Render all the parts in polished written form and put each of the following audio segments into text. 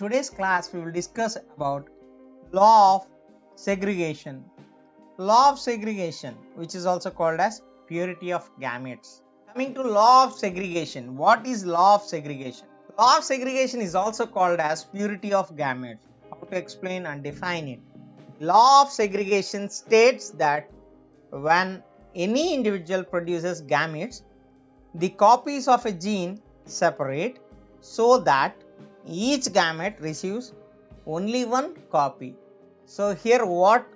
today's class we will discuss about law of segregation. Law of segregation, which is also called as purity of gametes. Coming to law of segregation, what is law of segregation? Law of segregation is also called as purity of gametes. How to explain and define it? Law of segregation states that when any individual produces gametes, the copies of a gene separate so that each gamete receives only one copy. So here what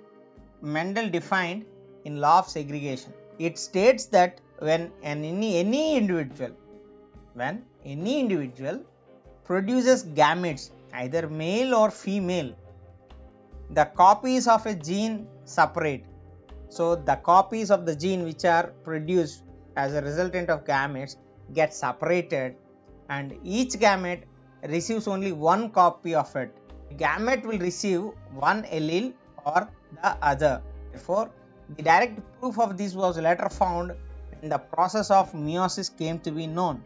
Mendel defined in law of segregation, it states that when any individual produces gametes, either male or female, the copies of a gene separate. So the copies of the gene which are produced as a resultant of gametes get separated, and each gamete receives only one copy of it. Gamete will receive one allele or the other. Therefore, the direct proof of this was later found when the process of meiosis came to be known.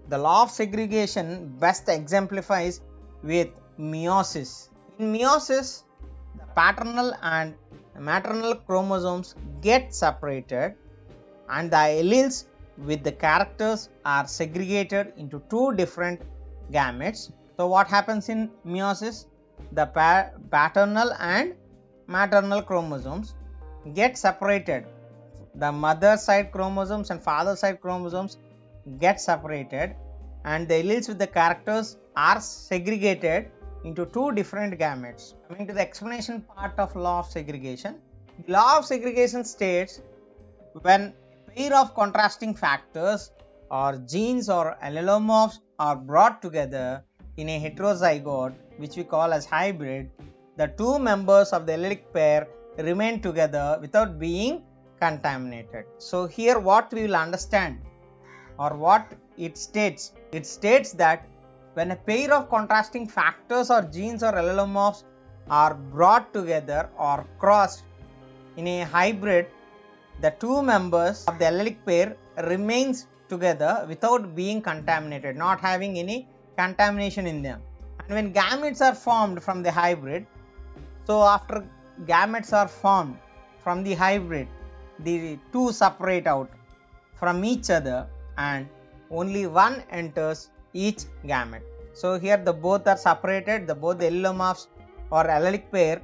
The law of segregation best exemplifies with meiosis. In meiosis, the paternal and maternal chromosomes get separated and the alleles with the characters are segregated into two different gametes. So what happens in meiosis? The paternal and maternal chromosomes get separated. The mother side chromosomes and father side chromosomes get separated, and the alleles with the characters are segregated into two different gametes. Coming to the explanation part of law of segregation, the law of segregation states when a pair of contrasting factors or genes or allelomorphs are brought together in a heterozygote, which we call as hybrid, the two members of the allelic pair remain together without being contaminated. So here what we will understand, or what it states that when a pair of contrasting factors or genes or allelomorphs are brought together or crossed in a hybrid, the two members of the allelic pair remains together without being contaminated, not having any contamination in them. And when gametes are formed from the hybrid, so after gametes are formed from the hybrid, the two separate out from each other and only one enters each gamete. So here the both are separated, both the allelomorphs or allelic pair,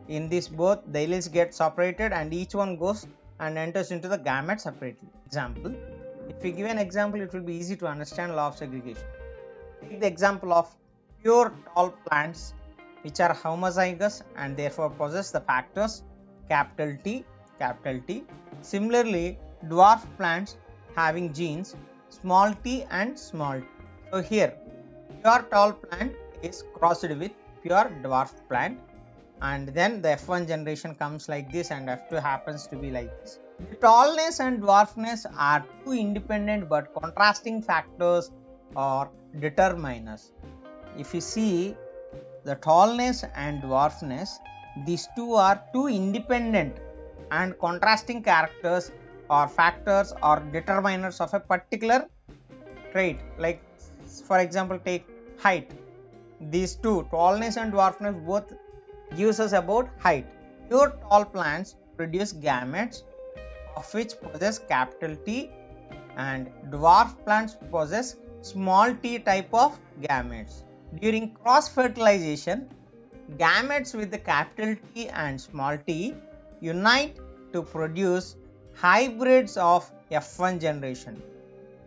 in this both the alleles get separated and each one goes and enters into the gamete separately. Example, if we give an example, it will be easy to understand law of segregation. Take the example of pure tall plants which are homozygous and therefore possess the factors capital T. Similarly, dwarf plants having genes small t and small t. So here pure tall plant is crossed with pure dwarf plant, and then the F1 generation comes like this and F2 happens to be like this. The tallness and dwarfness are two independent but contrasting factors or determiners. If you see the tallness and dwarfness, these two are two independent and contrasting characters or factors or determiners of a particular trait. Like for example, take height. These two, tallness and dwarfness, both gives us about height. Pure tall plants produce gametes of which possess capital T, and dwarf plants possess small t type of gametes. During cross fertilization, gametes with the capital T and small t unite to produce hybrids of F1 generation,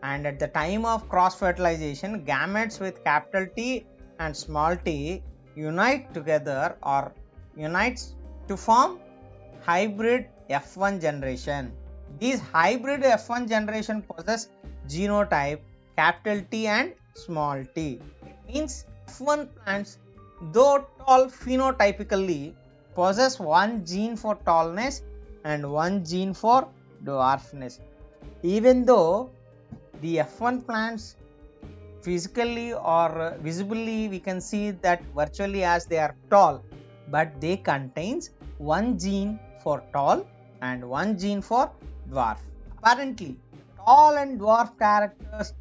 and at the time of cross fertilization, gametes with capital T and small t unite together or unites to form hybrid F1 generation. These hybrid F1 generation possess genotype capital T and small t. It means F1 plants, though tall phenotypically, possess one gene for tallness and one gene for dwarfness. Even though the F1 plants physically or visibly we can see that virtually as they are tall, but they contains one gene for tall and one gene for dwarf. Apparently, tall and dwarf characters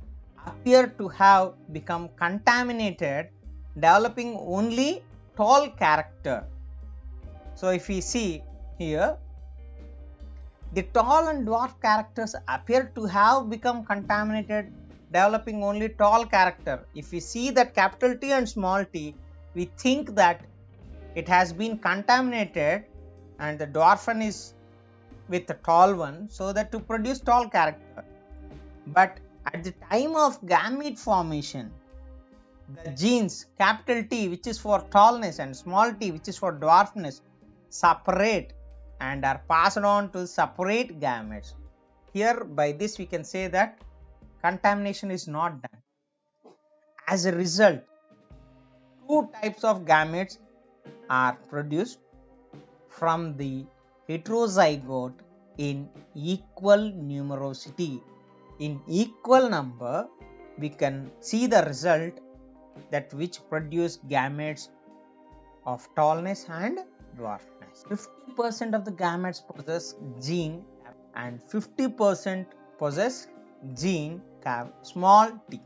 appear to have become contaminated developing only tall character. So if we see here, the tall and dwarf characters appear to have become contaminated, developing only tall character. If we see that capital T and small t, we think that it has been contaminated and the dwarf one is with the tall one, so that to produce tall character. But at the time of gamete formation, the genes capital T, which is for tallness, and small t, which is for dwarfness, separate and are passed on to separate gametes. Here by this we can say that contamination is not done. As a result, two types of gametes are produced from the heterozygote in equal numerosity. In equal number, we can see the result that which produce gametes of tallness and dwarfness. 50% of the gametes possess gene and 50% possess gene small t.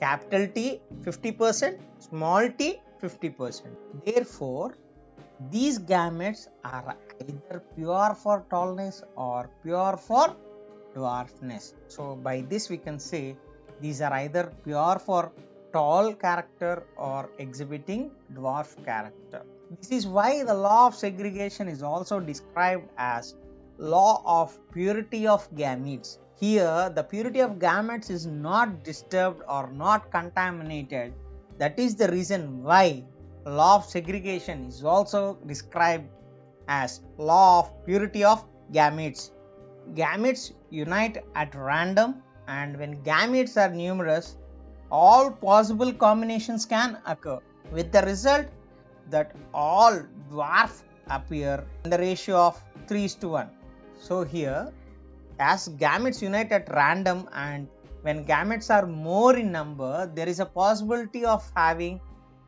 Capital T 50%, small t 50%. Therefore, these gametes are either pure for tallness or pure for dwarfness. So by this we can say these are either pure for tall character or exhibiting dwarf character. This is why the law of segregation is also described as law of purity of gametes. Here the purity of gametes is not disturbed or not contaminated. That is the reason why law of segregation is also described as law of purity of gametes. Gametes unite at random, and when gametes are numerous, all possible combinations can occur, with the result that all dwarf appear in the ratio of 3:1. So here, as gametes unite at random and when gametes are more in number, there is a possibility of having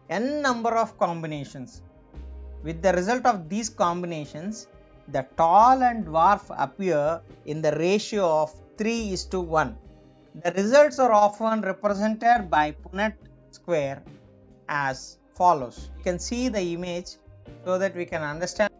n number of combinations. With the result of these combinations, the tall and dwarf appear in the ratio of 3:1. The results are often represented by Punnett square as follows. You can see the image so that we can understand